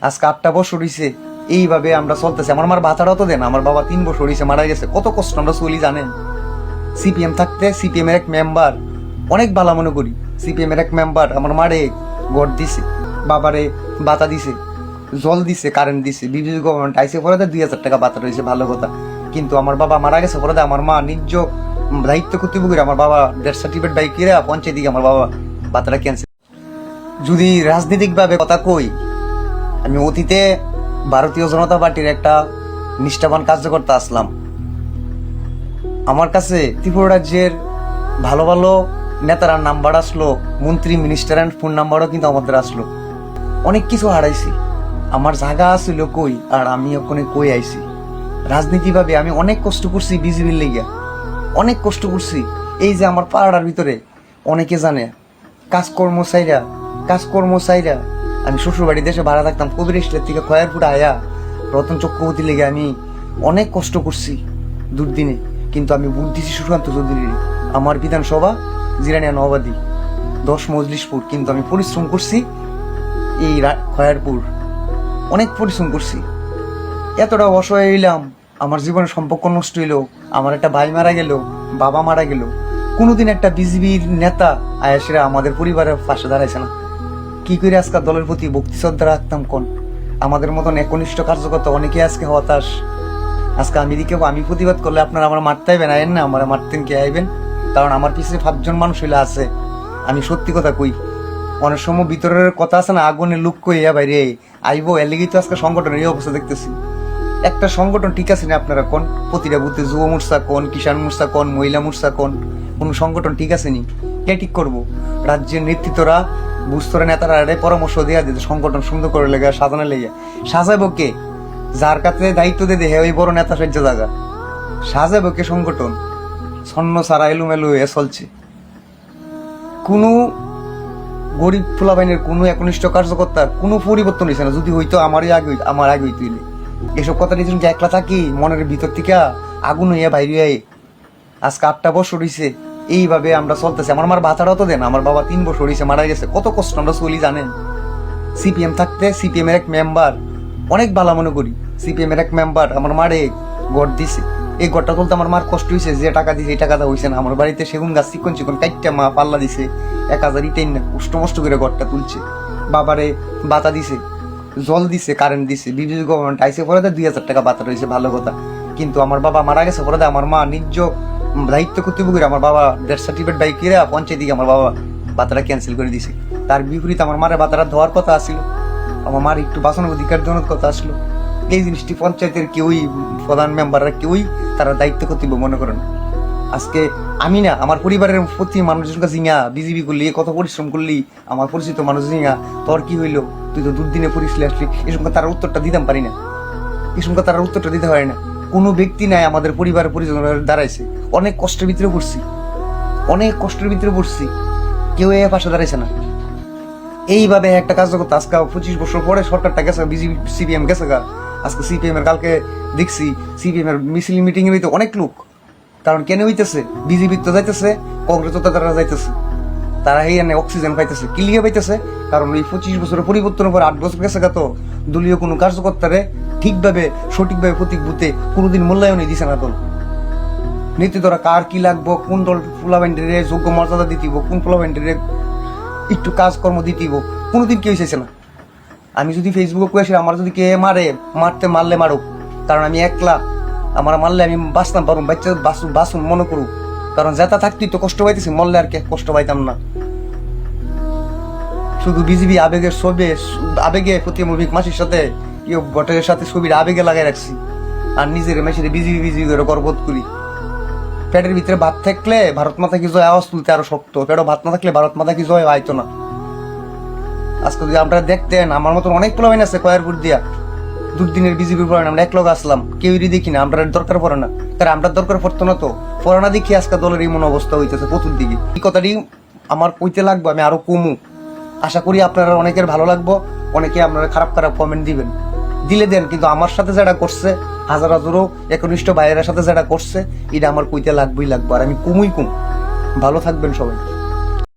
আজকে 8টা বছর হইছে এইভাবে আমরা চলতেছি। আমার মার ভাতাটাও তো দেন, আমার বাবা 3 বছর হইছে মারা গেছে, কত কষ্ট আমরা চলি জানেন। সিপিএম থাকতে সিপিএম এর এক মেম্বার অনেক ভালো মনে করি, সিপিএম এর এক মেম্বার আমার মারে গড় দিছে, বাবারে বাতা দিছে, জল দিছে, কারেন্ট দিছে, বিজেপি গভর্নমেন্ট আইসে পরে 2,000 টাকা বাতা রয়েছে, ভালো কথা। কিন্তু আমার বাবা মারা গেছে পরে আমার মা নিজ দায়িত্ব কর্তব্য করে আমার বাবা ডেথ সার্টিফিকেট বাই কিরা পঞ্চায়েত আমার বাবা বাতাটা ক্যান্সেল। যদি রাজনৈতিকভাবে কথা কই, আমি অতীতে ভারতীয় জনতা পার্টির একটা নিষ্ঠাবান কার্যকর্তা আসলাম। আমার কাছে ত্রিপুরা রাজ্যের ভালো ভালো নেতারা নাম্বার আসলো, মন্ত্রী মিনিস্টার অ্যান্ড ফোন নাম্বারও কিন্তু আমাদের আসলো। অনেক কিছু হারাইছি, আমার জায়গা আসছিল কই, আর আমি ওখানে কই আইছি। রাজনীতিভাবে আমি অনেক কষ্ট করছি, বিজেপির লেগিয়া অনেক কষ্ট করছি। এই যে আমার পাড়ার ভিতরে অনেকে জানে কাজকর্ম চাইরা আমি শ্বশুরবাড়ি দেশে ভাড়া থাকতাম, কবির স্টেট থেকে খয়ারপুর আয়া রতন চক্রবর্তী লেগে আমি অনেক কষ্ট করছি দুর্দিনে। কিন্তু আমি ভোট দিছি সুশান্ত চৌধুরী, আমার বিধানসভা জিরানিয়া নবাদী 10 মজলিশপুর। কিন্তু আমি পরিশ্রম করছি এই খয়ারপুর, অনেক পরিশ্রম করছি। এতটা অসহায় হইলাম, আমার জীবনের সম্পর্ক নষ্ট হইলো, আমার একটা ভাই মারা গেল, বাবা মারা গেল, কোনোদিন একটা বিজেপির নেতা আয়াসেরা আমাদের পরিবারের পাশে দাঁড়াইছে না। কি করে আজকে দলের প্রতি ভক্তি শ্রদ্ধা রাখতাম কোন? আমাদের মতন একনিষ্ঠ কার্যকর্তা অনেকে আজকে হতাশ। আজকে আমি প্রতিবাদ করলে আপনারা আমার মারতে আইবেন, আইন না আমার মারতেন কে আইবেন? কারণ আমার পিছনে 5 জন মানুষ হইলে আছে। আমি সত্যি কথা কই, অনেক সময় ভিতরের কথা আছে না, আগুনে লুক কইয়া বাইরে আইবো, এর লেগেই তো আজকে সংগঠনের এই অবস্থা দেখতেছি। একটা সংগঠন ঠিক আছে না আপনারা কোন? প্রতিটা বুথে যুব মোর্চা কোন, কিষাণ মোর্চা কোন, মহিলা মোর্চা কোন, কোন সংগঠন ঠিক আছে নি? কে ঠিক করবো? রাজ্যের নেতৃত্বরা বুস্তরা নেতারা পরামর্শ দেওয়া দিতে সংগঠন সুন্দর করে লেগে সাজানো লেগে সাজাবো কে? যার কাছে দায়িত্ব দিয়ে দেহে ওই বড় নেতা সহ্য জায়গা সাজাবো কে? সংগঠন ছন্ন সারা এলোমেলো হয়ে চলছে। কোনো গরিব ফুলাবাহিনীর কোনো একনিষ্ঠ কার্যকর্তার কোনো পরিবর্তন হয়েছে না। যদি হইতো আমার আগে হইতো। এসব কথা নিজের যে একলা থাকি মনের ভিতর থেকে আগুন হইয়া বাইরে আজকে 8টা বছর হইছে এইভাবে আমরা চলতেছি। আমার মার ভাতাটাও তো দেন, আমার বাবা 3 বছর হইছে মারা গেছে, কত কষ্ট আমরা চলি জানেন। সিপিএম থাকতে সিপিএম এর এক মেম্বার অনেক ভালো মনে করি, সিপিএম এর এক মেম্বার আমার মারে গড় দিছে। এই গড়টা তুলতে আমার মার কষ্ট হয়েছে, যে টাকা দিছে এই টাকাটা হয়েছে না। আমার বাড়িতে সেগুন গাছ চিকন কাইটটা মা পাল্লা দিছে 1000 ইটেন না, কষ্ট করে গড়টা তুলছে। বাবারে বাতা দিছে, জল দিছে, কারেন্ট দিছে, বিজেপি গভর্নমেন্ট আইসে পরে 2,000 টাকা বাতা রয়েছে, ভালো কথা। কিন্তু আমার বাবা মারা গেছে পরে আমার মা নিজ দায়িত্ব কর্তব্য করে আমার বাবা ডেথ সার্টিফিকেট বাই কিরা পঞ্চায়েত দিকে আমার বাবা বাতাটা ক্যান্সেল করে দিছে। তার বিপরীত আমার মারে বাতাটা ধোয়ার কথা আসছিল, আমার মার একটু বাঁচানোর অধিকার দেওয়ার কথা আসলো। এই জিনিসটি পঞ্চায়েতের কেউই, প্রধান মেম্বাররা কেউই তারা দায়িত্ব কর্তব্য মনে করেন। আজকে আমি না, আমার পরিবারের প্রতি মানুষের কাছে জিঙা বিজেপি করলি, কত পরিশ্রম করলি, আমার পরিচিত মানুষ জিঙা তোর কি হইলো, তুই তো দুদিনে পরিশ্রম আসলি, এসব তার উত্তরটা দিতাম পারি না, এসব তার উত্তরটা দিতে পারি না। কোনো ব্যক্তি নাই আমাদের পরিবারের পরিজন দাঁড়াইছে, অনেক কষ্টের ভিতরে পড়ছি, কেউ এ পাশে দাঁড়াইছে না। এইভাবে একটা কাজ করতে আজকে 25 বছর পরে সরকারটা গেছে, বিজেপি সিপিএম গেছে গা। আজকে সিপিএম এর কালকে দেখছি সিপিএম এর মিছিল মিটিং এ হইতে অনেক লোক, কারণ কেন হইতেছে? বিজেপি তো যাইতেছে, কংগ্রেস তো তারা যাইতেছে, তারা এই অক্সিজেন পাইতেছে। কি লিগে পাইতেছে? কারণ এই 25 বছরের পরিবর্তনের পর 8 বছর গেছে গা, তো দলীয় কোনো কার্যকর্তারে ঠিকভাবে সঠিকভাবে প্রতীক বুথে কোনোদিন মূল্যায়নই দিছে না। দল নেতৃত্বরা কার কি লাগবো, কোন দল ফুলাবাইন্ডারে যোগ্য মর্যাদা দিতিব, কোন ফুলাবাইন্ডারে একটু কাজকর্ম দিতিব, কোনোদিন কেউ চাইছে না। আমি যদি ফেসবুকে কয়েছি আমার যদি কে মারলে মারুক, কারণ আমি একলা, আমার মারলে আমি বাঁচতাম পারুম, বাচ্চা বাঁচুন মনে করুক। কারণ যেটা থাকতেই তো কষ্ট পাইতেছি, মরলে আর কে কষ্ট পাইতাম না। শুধু বিজিবি আবেগে প্রতিমুভিক মাসির সাথে ভোটের সাথে ছবির আবেগে লাগাই রাখছি, আর নিজের মেশিনে বিজিবি করে গর্ববোধ করি। পেটের ভিতরে ভাত থাকলে ভারত মাতা কি জয় আওয়াজ তুলতে আরো শক্ত, পেটে ভাত না থাকলে ভারত মাতা কি জয় হয়তো না। আজকে যদি আপনারা দেখতেন, আমার মতন অনেক পোলাবাইন আছে কয়ারপুর দিয়া দুদিনের বিজেপির পড়ে আমরা এক লোক আসলাম, কেউই দেখি না, আমরা দরকার পড়ে না, কারণ আমরা দরকার পড়তো না, তো পড়ে না দেখি আজকে দলের এই মন অবস্থা হইতেছে প্রচুর দিকে। এই কথাটি আমার কইতে লাগবে, আমি আরো কমু। আশা করি আপনারা অনেকের ভালো লাগবো, অনেকে আপনারা খারাপ কমেন্ট দিবেন, দিলে দেন। কিন্তু আমার সাথে যেটা করছে, হাজারো একনিষ্ঠ ভাইয়ের সাথে যেটা করছে, এটা আমার কইতে লাগবেই লাগবে, আর আমি কম। ভালো থাকবেন সবাই।